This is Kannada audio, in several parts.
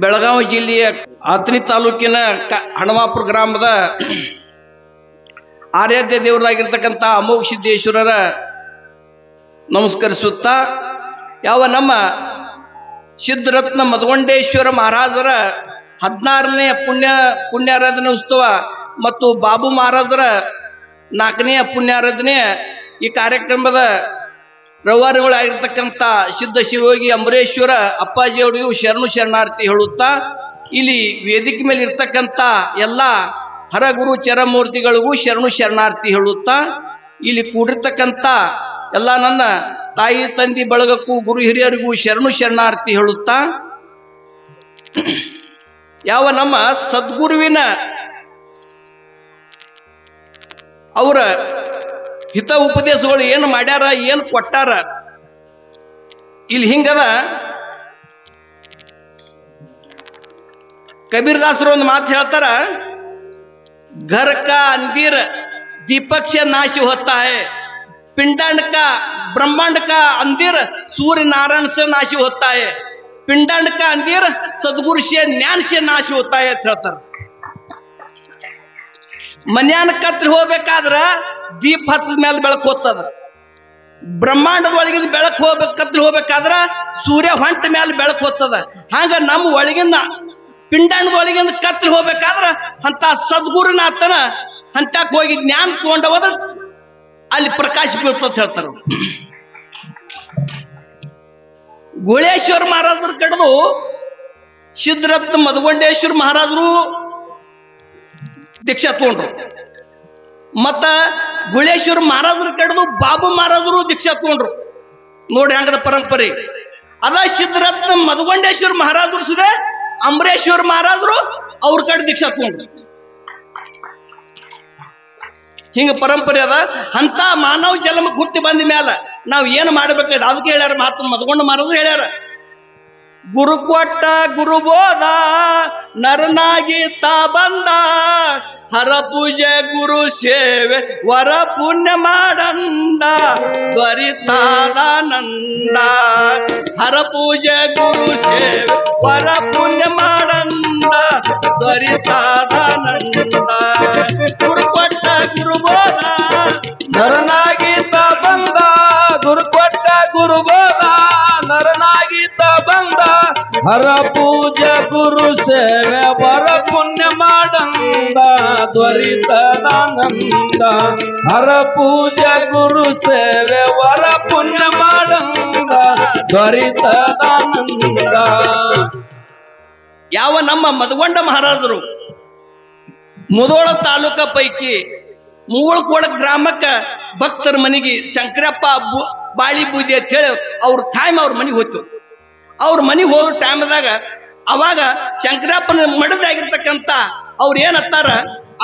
ಬೆಳಗಾವಿ ಜಿಲ್ಲೆಯ ಆತ್ನಿ ತಾಲೂಕಿನ ಹಣವಾಪುರ ಗ್ರಾಮದ ಆರಾಧ್ಯ ದೇವರಾಗಿರ್ತಕ್ಕಂಥ ಅಮೋಘ ಸಿದ್ದೇಶ್ವರರ ನಮಸ್ಕರಿಸುತ್ತಾ, ಯಾವ ನಮ್ಮ ಸಿದ್ಧರತ್ನ ಮಧುಗೊಂಡೇಶ್ವರ ಮಹಾರಾಜರ 16ನೇ ಪುಣ್ಯಾರಾಧನೆ ಉತ್ಸವ ಮತ್ತು ಬಾಬು ಮಹಾರಾಜರ 4ನೇ ಪುಣ್ಯಾರಾಧನೆ ಈ ಕಾರ್ಯಕ್ರಮದ ರವಾರಿಗಳಾಗಿರ್ತಕ್ಕಂಥ ಸಿದ್ಧ ಶಿವಯೋಗಿ ಅಂಬರೇಶ್ವರ ಅಪ್ಪಾಜಿಯವರಿಗೂ ಶರಣು ಶರಣಾರ್ಥಿ ಹೇಳುತ್ತಾ, ಇಲ್ಲಿ ವೇದಿಕೆ ಮೇಲೆ ಇರ್ತಕ್ಕಂಥ ಎಲ್ಲ ಹರಗುರು ಚರಮೂರ್ತಿಗಳಿಗೂ ಶರಣು ಶರಣಾರ್ಥಿ ಹೇಳುತ್ತಾ, ಇಲ್ಲಿ ಕೂಡಿರ್ತಕ್ಕಂಥ ಎಲ್ಲ ನನ್ನ ತಾಯಿ ತಂದಿ ಬಳಗಕ್ಕೂ ಗುರು ಹಿರಿಯರಿಗೂ ಶರಣು ಶರಣಾರ್ಥಿ ಹೇಳುತ್ತಾ, ಯಾವ ನಮ್ಮ ಸದ್ಗುರುವಿನ ಅವರ ಹಿತ ಉಪದೇಶಗಳು ಏನು ಮಾಡ್ಯಾರ, ಏನು ಕೊಟ್ಟಾರ, ಇಲ್ಲಿ ಹಿಂಗದ. ಕಬೀರದಾಸರು ಒಂದು ಮಾತು ಹೇಳ್ತಾರ, घर का अंधेर दीपक से नाश होता है, पिंडांड का ब्रह्मांड का अंधेर सूर्य नारायण से नाश होता है, पिंडांड का अंधेर सदगुरु से ज्ञान से नाश होता है ಅಂತ ಹೇಳ್ತಾರೆ. ಮನ್ಯಾನ ಕತ್ರಿ ಹೋಗ್ಬೇಕಾದ್ರ ದೀಪ ಹತ್ತದ ಮೇಲೆ ಬೆಳಕು ಹೋಗ್ತದ, ಬ್ರಹ್ಮಾಂಡದ ಒಳಗಿನ ಬೆಳಕು ಕತ್ರಿ ಹೋಗ್ಬೇಕಾದ್ರ ಸೂರ್ಯ ಹೊಂಟ ಮೇಲೆ ಬೆಳಕು ಹೋಗ್ತದ. ಹಂಗ ನಮ್ಮ ಒಳಗಿನ ಪಿಂಡಾಂಡದ ಒಳಗಿನ ಕತ್ರಿ ಹೋಗ್ಬೇಕಾದ್ರ ಅಂತ ಸದ್ಗುರುನಾಥನ ಹಂತಕ್ಕೆ ಹೋಗಿ ಜ್ಞಾನ ತಗೊಂಡ ಹೋದ್ರ ಅಲ್ಲಿ ಪ್ರಕಾಶ ಬೀಳ್ತಂತ ಹೇಳ್ತಾರ. ಗುಳೇಶ್ವರ ಮಹಾರಾಜರ ಕಡೆದು ಸಿದ್ಧರತ್ನ ಮಧುಗೊಂಡೇಶ್ವರ ಮಹಾರಾಜರು ದೀಕ್ಷಾ ತಗೊಂಡ್ರು, ಮತ್ತ ಗುಳೇಶ್ವರ ಮಹಾರಾಜರ ಕಡೆದು ಬಾಬು ಮಹಾರಾಜರು ದೀಕ್ಷಾ ತಗೊಂಡ್ರು. ನೋಡಿ ಹಂಗದ ಪರಂಪರೆ ಅದ. ಸಿದ್ಧರತ್ನ ಮಧುಗೊಂಡೇಶ್ವರ ಮಹಾರಾಜರು ಸುದೇ ಅಂಬರೇಶ್ವರ ಮಹಾರಾಜರು ಅವ್ರ ಕಡೆ ದೀಕ್ಷಾ ತಗೊಂಡ್ರು. ಹಿಂಗ ಪರಂಪರೆ ಅದ. ಅಂತ ಮಾನವ ಜನ್ಮಕ್ಕೆ ಹುಟ್ಟಿ ಬಂದ ಮ್ಯಾಲ ನಾವ್ ಏನ್ ಮಾಡ್ಬೇಕಾದ ಅದಕ್ಕೆ ಹೇಳ್ಯಾರ. ಮಹಾತ್ಮ ಮಧುಗೊಂಡ ಮಹಾರಾಜರು ಹೇಳ್ಯಾರ, ಗುರು ಕೊಟ್ಟ ಗುರು ಬೋಧ ನರನಾಗಿ ತಾ ಬಂದ, ಹರ ಪೂಜೆ ಗುರು ಸೇವೆ ವರ ಪುಣ್ಯ ಮಾಡಂದ, ತ್ವರಿತಾದಾನಂದ. ಹರ ಪೂಜೆ ಗುರು ಸೇವೆ ವರ ಪುಣ್ಯ ಮಾಡಂದ, ತ್ವರಿತಾದಾನಂದ. ಗುರು ಕೊಟ್ಟ ಗುರು ಬೋಧ ನರನಾಗಿ ತಾ ಬಂದ, ಗುರು ಕೊಟ್ಟ ಗುರು ಬೋಧ ನರನಾಗಿ ತಾ ಬಂದ, ಹರ ಪೂಜೆ ಗುರು ಸೇವೆ ವರ ಪುಣ್ಯ ಮಾಡಂದ, ತ್ವರಿತಾನಂದ. ಹರ ಪೂಜೆ ಗುರು ಸೇವೆ ವರ ಪುಣ್ಯ ಮಾಡಂದ, ತ್ವರಿತಾನಂದ. ಯಾವ ನಮ್ಮ ಮಧುಗೊಂಡ ಮಹಾರಾಜರು ಮುಧೋಳ ತಾಲೂಕ ಪೈಕಿ ಮೂವಳ್ಕೋಡ ಗ್ರಾಮಕ್ಕ ಭಕ್ತರ ಮನೆಗೆ ಶಂಕರಪ್ಪ ಬಾಳಿ ಬೂದಿ ಅಂತ ಹೇಳಿ ಅವ್ರ ಟೈಮ್ ಅವ್ರ ಮನೆಗೆ ಹೋಯ್ತು. ಅವ್ರ ಮನೆಗೆ ಹೋದ ಟೈಮ್ದಾಗ ಅವಾಗ ಶಂಕರಪ್ಪನ ಮಡದಾಗಿರ್ತಕ್ಕಂಥ ಅವ್ರು ಏನತ್ತಾರ,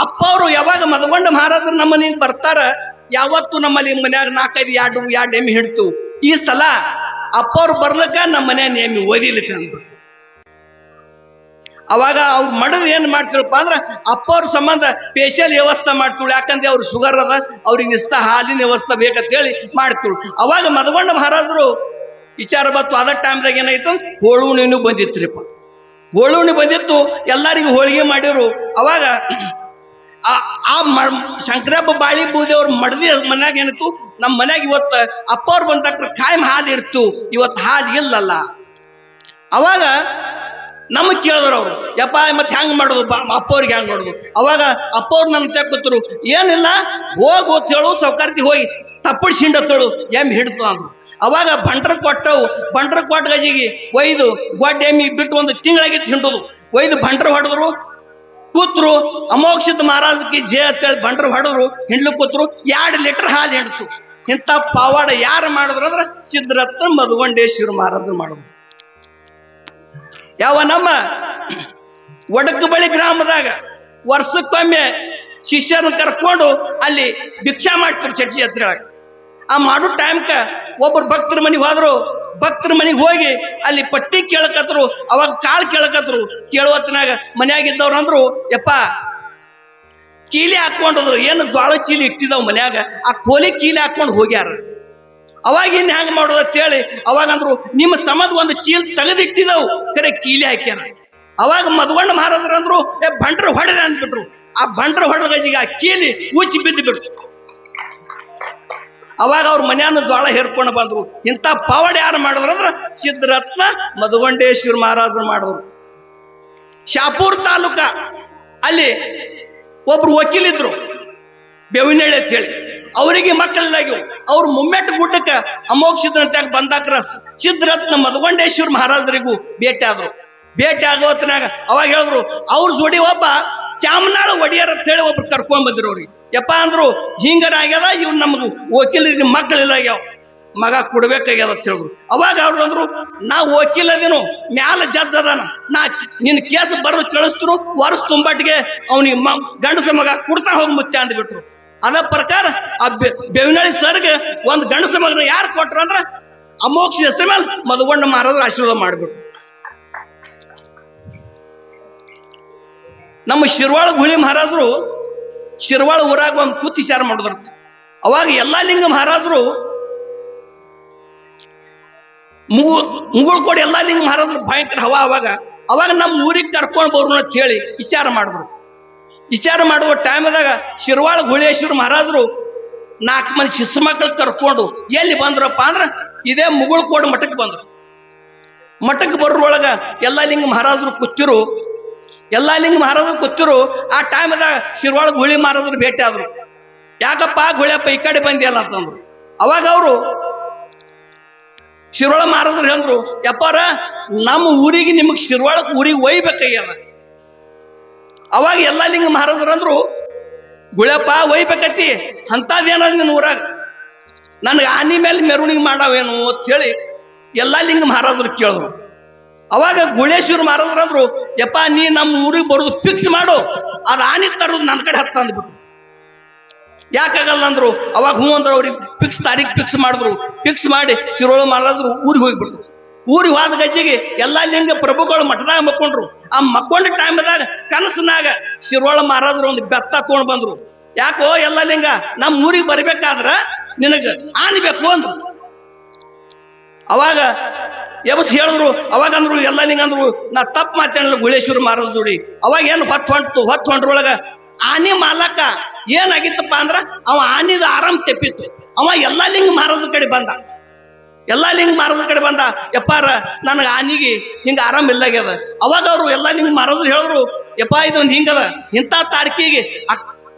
ಅಪ್ಪ ಅವರು ಯಾವಾಗ ಮಧುಗೊಂಡ ಮಹಾರಾಜರು ನಮ್ಮ ಮನೆಗೆ ಬರ್ತಾರ, ಯಾವತ್ತು ನಮ್ಮಲ್ಲಿ ಮನ್ಯಾಗ 4-5 ಎಮ್ಮೆ ಹಿಡ್ತು. ಈ ಸಲ ಅಪ್ಪ ಅವ್ರು ಬರ್ಲಕ್ಕ ನಮ್ಮ ಮನ್ಯಾಗ ಎಮ್ಮೆ ಓದಿಲಿಕ್ಕ ಅಂದ್ಬಿಟ್ಟು. ಅವಾಗ ಅವ್ರು ಮಡದ್ ಏನ್ ಮಾಡ್ತಿರಪ್ಪ ಅಂದ್ರ ಅಪ್ಪ ಅವ್ರ ಸಂಬಂಧ ಸ್ಪೆಷಲ್ ವ್ಯವಸ್ಥೆ ಮಾಡ್ತಿಳು. ಯಾಕಂದ್ರೆ ಅವ್ರು ಶುಗರ್ ಅದ, ಅವ್ರಿಗೆ ನಿಸ್ತ ಹಾಲಿನ ವ್ಯವಸ್ಥೆ ಬೇಕಂತ ಹೇಳಿ ಮಾಡ್ತಿಳು. ಅವಾಗ ಮಧುಗೊಂಡ ಮಹಾರಾಜರು ವಿಚಾರ ಬತ್ತು. ಅದ ಟೈಮ್ದಾಗ ಏನಾಯ್ತು, ಹೋಳುಣಿನೂ ಬಂದಿತ್ರಿಪ್ಪ. ಹೋಳುಣಿ ಬಂದಿತ್ತು, ಎಲ್ಲರಿಗೂ ಹೋಳಿಗೆ ಮಾಡಿರು. ಅವಾಗ ಆ ಶಂಕರಪ್ಪ ಬಾಳಿ ಬೂದಿ ಅವ್ರ ಮಡದಿ ಮನ್ಯಾಗ ಏನಿತ್ತು, ನಮ್ಮ ಮನ್ಯಾಗ ಇವತ್ತು ಅಪ್ಪ ಅವ್ರು ಬಂದ ಕಾಯಂ ಹಾಲು ಇಡ್ತು, ಇವತ್ತು ಹಾಲು ಇಲ್ಲಲ್ಲ. ಅವಾಗ ನಮಗ್ ಕೇಳಿದ್ರು ಅವ್ರು, ಯಪ್ಪ ಮತ್ತೆ ಹೆಂಗ್ ಮಾಡೋದು, ಅಪ್ಪ ಅವ್ರಿಗೆ ಹೆಂಗ್ ಮಾಡೋದು. ಅವಾಗ ಅಪ್ಪ ಅವ್ರು ನನ್ ತೆಕ್ಕೊತ್ತರು, ಏನಿಲ್ಲ ಹೋಗಿ ಹೇಳು ಸೌಕಾರ್ತಿ ಹೋಗಿ ತಪ್ಪಡಿ ಸಿಂಡತ್ತಳು ಎಮ್ಮೆ ಹಿಡ್ತು ಅಂದ್ರು. ಅವಾಗ ಬಂಟ್ರ ಕೊಟ್ಟವು. ಬಂಟ್ರ ಕೊಟ್ಟ ಗಜಿಗೆ ಒಯ್ದು ಗೊಡ್ಡ ಎಮ್ಮಿ ಬಿಟ್ಟು ಒಂದು ತಿಂಗಳಾಗಿತ್ತು ಹಿಂಡುದು. ಒಯ್ದು ಬಂಟ್ರ ಹೊಡೆದ್ರು, ಕೂತ್ರು. ಅಮೋಕ್ಷದ ಮಹಾರಾಜಕ್ಕೆ ಜೆ ಅಂತೇಳಿ ಬಂಟ್ರ ಹೊಡೆದ್ರು, ಹಿಂಡ್ಲು ಕೂತ್ರು. 2 ಲೀಟರ್ ಹಾಲು ಹಿಡ್ತು. ಇಂಥ ಪಾವಾಡ ಯಾರು ಮಾಡಿದ್ರು ಅಂದ್ರೆ ಸಿದ್ಧರತ್ನ ಮಧುಗೊಂಡೇಶ್ವರ ಮಹಾರಾಜರು ಮಾಡಿದ್ರು. ಯಾವ ನಮ್ಮ ಒಡಕ ಬಳಿ ಗ್ರಾಮದಾಗ ವರ್ಷಕ್ಕೊಮ್ಮೆ ಶಿಷ್ಯರನ್ನ ಕರ್ಕೊಂಡು ಅಲ್ಲಿ ಭಿಕ್ಷಾ ಮಾಡ್ತಾರೆ ಚರ್ಚಿ ಹತ್ರ. ಆ ಮಾಡೋ ಟೈಮ್ಕ ಒಬ್ಬರು ಭಕ್ತರ ಮನೆಗೆ ಹೋದ್ರು. ಭಕ್ತರ ಮನೆಗೆ ಹೋಗಿ ಅಲ್ಲಿ ಪಟ್ಟಿ ಕೇಳಕತ್ರು. ಅವಾಗ ಕಾಳು ಕೇಳಕತ್ರು. ಕೇಳುವತ್ನಾಗ ಮನ್ಯಾಗಿದ್ದವ್ರು ಅಂದ್ರು, ಯಪ್ಪ ಕೀಲಿ ಹಾಕೊಂಡದ್ರು. ಏನು ಜ್ವಾಳ ಚೀಲಿ ಇಟ್ಟಿದಾವ್ ಮನ್ಯಾಗ, ಆ ಕೋಲಿ ಕೀಲಿ ಹಾಕೊಂಡು ಹೋಗ್ಯಾರ. ಅವಾಗ ಇನ್ ಹೆಂಗ್ ಮಾಡೋದು ಅಂತ ಹೇಳಿ ಅವಾಗಂದ್ರು ನಿಮ್ಮ ಸಮದ್ ಒಂದು ಚೀಲ್ ತೆಗೆದಿಟ್ಟಿದವು, ಕರೆ ಕೀಲಿ ಹಾಕ್ಯಾರ. ಅವಾಗ ಮದಗೊಂಡ ಮಹಾರಾಜರು ಅಂದ್ರು ಬಂಡ್ರ ಹೊಡೆದ ಅಂದ್ಬಿಟ್ರು. ಆ ಬಂಡ್ರ ಹೊಡೆದ ಗಜಿಗೆ ಆ ಕೀಲಿ ಉಚ್ಚಿ ಬಿದ್ದು ಬಿಡ್ತು. ಅವಾಗ ಅವ್ರ ಮನೆಯನ್ನು ಜ್ವಾಳ ಹೇರ್ಕೊಂಡು ಬಂದ್ರು. ಇಂಥ ಪಾವಡ ಯಾರು ಮಾಡಿದ್ರು ಅಂದ್ರ ಸಿದ್ಧರತ್ನ ಮದಗೊಂಡೇಶ್ವರ ಮಹಾರಾಜರು ಮಾಡಿದ್ರು. ಶಾಪೂರ್ ತಾಲೂಕ ಅಲ್ಲಿ ಒಬ್ರು ವಕೀಲಿದ್ರು ಬೇವಿನಹಳ್ಳಿ ಅಂತ ಹೇಳಿ. ಅವರಿಗೆ ಮಕ್ಕಳಿಲ್ಲಾಗ್ಯವು. ಅವ್ರು ಮುಮ್ಮೆಟ್ಟು ಗುಡ್ಡಕ್ಕೆ ಅಮೋಘ ಸಿದ್ಧರಂತ್ಯಾಗ ಬಂದಾಕ್ರ ಸಿದ್ಧರತ್ನ ಮದಗೊಂಡೇಶ್ವರ ಮಹಾರಾಜರಿಗೂ ಭೇಟಿ ಆದ್ರು. ಭೇಟಿ ಆಗೋತ್ನಾಗ ಅವಾಗ ಹೇಳಿದ್ರು ಅವ್ರ ಜೋಡಿ ಒಬ್ಬ ಚಾಮನಾಳ ಒಡೆಯರ್ ಅಂತ ಹೇಳಿ ಒಬ್ರು ಕರ್ಕೊಂಡ್ ಬಂದ್ರು. ಅವ್ರಿಗೆ ಯಪ್ಪ ಅಂದ್ರು ಹಿಂಗರ ಆಗ್ಯದ, ಇವ್ ನಮ್ದು ವಕೀಲರಿಗೆ ಮಕ್ಕಳಿಲ್ಲ ಆಗ್ಯಾವ, ಮಗ ಕೊಡ್ಬೇಕಾಗ್ಯದ ಅಂತ ಹೇಳಿದ್ರು. ಅವಾಗ ಅವ್ರು ಅಂದ್ರು ನಾ ವಕೀಲದೇನು ಮ್ಯಾಲ ಜಡ್ಜ್ ಅದಾನ, ನಾ ನಿನ್ ಕೇಸ್ ಬರೆದು ಕಳಿಸ್ತರು, ವರ್ಷ ತುಂಬಾಟಿಗೆ ಅವನಿಗೆ ಗಂಡಸ ಮಗ ಕೊಡ್ತಾ ಹೋಗಿ ಮುಚ್ಚ ಅಂದ್ಬಿಟ್ರು. ಅದ ಪ್ರಕಾರ ಆ ಬೇವಿನಹಳ್ಳಿ ಸರ್ಗೆ ಒಂದು ಗಂಡಸ ಮಗನ ಯಾರು ಕೊಟ್ರು ಅಂದ್ರ ಅಮೋಕ್ಷ ಹೆಸರ ಮೇಲೆ ಮದಗೊಂಡ ಮಹಾರಾಜರು ಆಶೀರ್ವಾದ ಮಾಡ್ಬಿಟ್ರು. ನಮ್ಮ ಶಿರ್ವಾಳ ಗುಳಿ ಮಹಾರಾಜರು ಶಿರ್ವಾಳ ಊರಾಗ ಒಂದು ಕೂತ್ ವಿಚಾರ ಮಾಡಿದ್ರು. ಅವಾಗ ಯಲ್ಲಾಲಿಂಗ ಮಹಾರಾಜರು ಮುಗುಳ್ಕೋಡಿ ಯಲ್ಲಾಲಿಂಗ ಮಹಾರಾಜರು ಭಯಂಕರ ಹವಾ. ಅವಾಗ ನಮ್ಮ ಊರಿಗೆ ಕರ್ಕೊಂಡು ಬರೋಣ ಅಂತ ಹೇಳಿ ವಿಚಾರ ಮಾಡಿದ್ರು. ವಿಚಾರ ಮಾಡುವ ಟೈಮ್ದಾಗ ಶಿರ್ವಾಳ ಗುಳೇಶ್ವರ ಮಹಾರಾಜರು 4 ಮಂದಿ ಶಿಸ್ಸು ಮಕ್ಕಳು ಕರ್ಕೊಂಡು ಎಲ್ಲಿ ಬಂದ್ರಪ್ಪ ಅಂದ್ರ ಇದೇ ಮುಗುಳ್ಕೋಡು ಮಠಕ್ಕೆ ಬಂದ್ರು. ಮಠಕ್ಕೆ ಬರೋರೊಳಗ ಯಲ್ಲಾಲಿಂಗ ಮಹಾರಾಜರು ಕೂತಿರು. ಯಲ್ಲಾಲಿಂಗ ಮಹಾರಾಜರು ಕೂತಿರು. ಆ ಟೈಮ್ದಾಗ ಶಿರ್ವಾಳ ಗುಳಿ ಮಹಾರಾಜರು ಭೇಟಿ ಆದ್ರು. ಯಾಕಪ್ಪ ಗುಳಿಯಪ್ಪ ಈ ಕಡೆ ಬಂದಿಯಲ್ಲ ಅಂತಂದ್ರು. ಅವಾಗ ಅವರು ಶಿರ್ವಾಳ ಮಹಾರಾಜರು ಹೇಳಿದ್ರು, ಯಪ್ಪಾರ ನಮ್ಮ ಊರಿಗೆ ನಿಮಗ್ ಶಿರ್ವಾಳ ಊರಿಗೆ ಒಯ್ಬೇಕಾಗ್ಯದ. ಅವಾಗ ಯಲ್ಲಾಲಿಂಗ ಮಹಾರಾಜರು ಅಂದ್ರು, ಗುಳಪ್ಪ ಒಯ್ಬೇಕತಿ, ಅಂತದೇನದ ನಿನ್ನ ಊರಾಗ, ನನ್ಗೆ ಆನಿ ಮೇಲೆ ಮೆರವಣಿಗೆ ಮಾಡಾವೇನು ಅಂತ ಹೇಳಿ ಯಲ್ಲಾಲಿಂಗ ಮಹಾರಾಜರು ಕೇಳಿದ್ರು. ಅವಾಗ ಗುಳೇಶ್ವರ ಮಹಾರಾಜರು ಅಂದ್ರು, ಯಪ್ಪ ನೀ ನಮ್ಮ ಊರಿಗೆ ಬರೋದು ಫಿಕ್ಸ್ ಮಾಡು, ಅದು ಆನಿ ತರೋದು ನನ್ನ ಕಡೆ ಹತ್ತ ಅಂದ್ಬಿಟ್ಟು. ಯಾಕಾಗಲ್ಲ ಅಂದ್ರು. ಅವಾಗ ಹ್ಞೂ ಅಂದ್ರೆ ಅವ್ರಿಗೆ ತಾರೀಖ್ ಫಿಕ್ಸ್ ಮಾಡಿದ್ರು. ಫಿಕ್ಸ್ ಮಾಡಿ ಶಿರ್ವಾಳ ಮಹಾರಾಜರು ಊರಿಗೆ ಹೋಗ್ಬಿಟ್ರು. ಊರಿಗೆ ಹೋದ ಗಜ್ಜಿಗೆ ಯಲ್ಲಾಲಿಂಗ ಪ್ರಭುಗಳು ಮಠದಾಗ ಮಕ್ಕೊಂಡ್ರು. ಆ ಮಕ್ಕೊಂಡ ಟೈಮ್ದಾಗ ಕನಸನಾಗ ಶಿರ್ವಾಳ ಮಹಾರಾಜರು ಒಂದು ಬೆತ್ತ ತಗೊಂಡ್ ಬಂದ್ರು. ಯಾಕೋ ಯಲ್ಲಾಲಿಂಗ ನಮ್ಮ ಊರಿಗೆ ಬರ್ಬೇಕಾದ್ರ ನಿನಗ ಆನ್ಬೇಕು ಅಂದ್ರು. ಅವಾಗ ಎಬಸ್ ಹೇಳಿದ್ರು. ಅವಾಗ ಅಂದ್ರು ಯಲ್ಲಾಲಿಂಗ ಅಂದ್ರು, ನಾ ತಪ್ಪು ಮಾತಾಡಲ್ಲ ಗುಳೇಶ್ವರ ಮಹಾರಾಜ ಜೋಡಿ. ಅವಾಗ ಏನು ಹೊತ್ತು ಹೊಂಟ್ರೊಳಗ ಆನಿ ಮಾಲಕ ಏನಾಗಿತ್ತಪ್ಪ ಅಂದ್ರ ಅವ ಆನಿದ ಆರಾಮ್ ತೆಪ್ಪಿತ್ತು. ಅವ ಯಲ್ಲಾಲಿಂಗ ಮಹಾರಾಜ ಕಡೆ ಬಂದ. ಯಲ್ಲಾಲಿಂಗ ಮಹಾರಾಜ ಕಡೆ ಬಂದ, ಯಪ್ಪಾರ ನನಗೆ ಆನಿಗೆ ಹಿಂಗ ಆರಾಮ್ ಇಲ್ಲಾಗ್ಯದ. ಅವಾಗ ಅವರು ಯಲ್ಲಾಲಿಂಗ ಮಹಾರಾಜರು ಹೇಳಿದ್ರು, ಯಪ್ಪ ಇದೊಂದು ಹಿಂಗದ, ಇಂಥ ತಾರೀಕಿಗೆ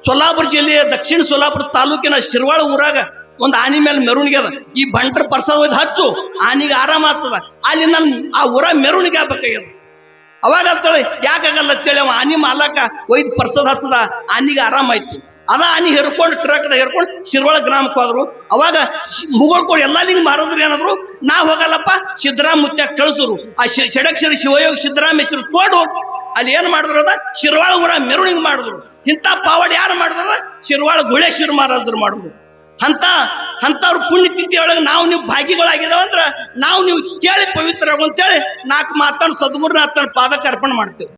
ಸೊಲ್ಲಾಪುರ ಜಿಲ್ಲೆಯ ದಕ್ಷಿಣ ಸೊಲ್ಲಾಪುರ ತಾಲೂಕಿನ ಶಿರ್ವಾಳ ಊರಾಗ ಒಂದು ಆನಿ ಮೇಲೆ ಮೆರವಣಿಗೆ ಅದ. ಈ ಬಂಟ್ರ ಪ್ರಸಾದ ಒಯ್ದು ಹಚ್ಚು, ಆನಿಗೆ ಆರಾಮ ಆಗ್ತದ. ಅಲ್ಲಿ ನನ್ ಆ ಊರ ಮೆರವಣಿಗೆ ಆಗ್ಬೇಕಾಗ್ಯದ. ಅವಾಗ ಅಂತೇಳಿ ಯಾಕಾಗಲ್ಲ ಅಂತೇಳಿ ಅವ ಆನಿ ಮಾಲಕ ಒಯ್ದು ಪ್ರಸಾದ ಹಚ್ಚದ, ಆನಿಗೆ ಆರಾಮಾಯ್ತು. ಅದ ಆನಿ ಹೇರ್ಕೊಂಡು ಟ್ರಕ್ದ ಹೇರ್ಕೊಂಡು ಶಿರ್ವಾಳ ಗ್ರಾಮಕ್ಕೆ ಹೋದ್ರು. ಅವಾಗ ಮುಗುಳ್ಕೋಡು ಯಲ್ಲಾಲಿಂಗ ಮಹಾರಾಜರು ಏನಾದ್ರು, ನಾ ಹೋಗಲ್ಲಪ್ಪ ಸಿದ್ದರಾಮ ಮುತ್ಯ ಕಳಿಸಿದ್ರು. ಆ ಷಡಕ್ಷರಿ ಶಿವಯೋಗಿ ಸಿದ್ದರಾಮೇಶ್ವರ ತೋಡು ಅಲ್ಲಿ ಏನ್ ಮಾಡಿದ್ರು ಅದ ಶಿರ್ವಾಳ ಊರ ಮೆರವಣಿಗೆ ಮಾಡಿದ್ರು. ಇಂಥ ಪಾವಡಿ ಯಾರು ಮಾಡಿದ್ರ ಶಿರ್ವಾಳ ಗುಳೇಶ್ವರ ಮಹಾರಾಜರು ಮಾಡಿದ್ರು. ಅಂತವ್ರ ಪುಣ್ಯತಿಥಿ ಒಳಗೆ ನಾವು ನೀವು ಭಾಗಿಗಳಾಗಿದಾವಂದ್ರ ನಾವು ನೀವು ಕೇಳಿ ಪವಿತ್ರ ಅಂತೇಳಿ 4 ಮಾತನ್ನು ಸದ್ಗುರುನಾಥನ ಪಾದಕ್ಕೆ ಅರ್ಪಣೆ ಮಾಡ್ತೇವೆ.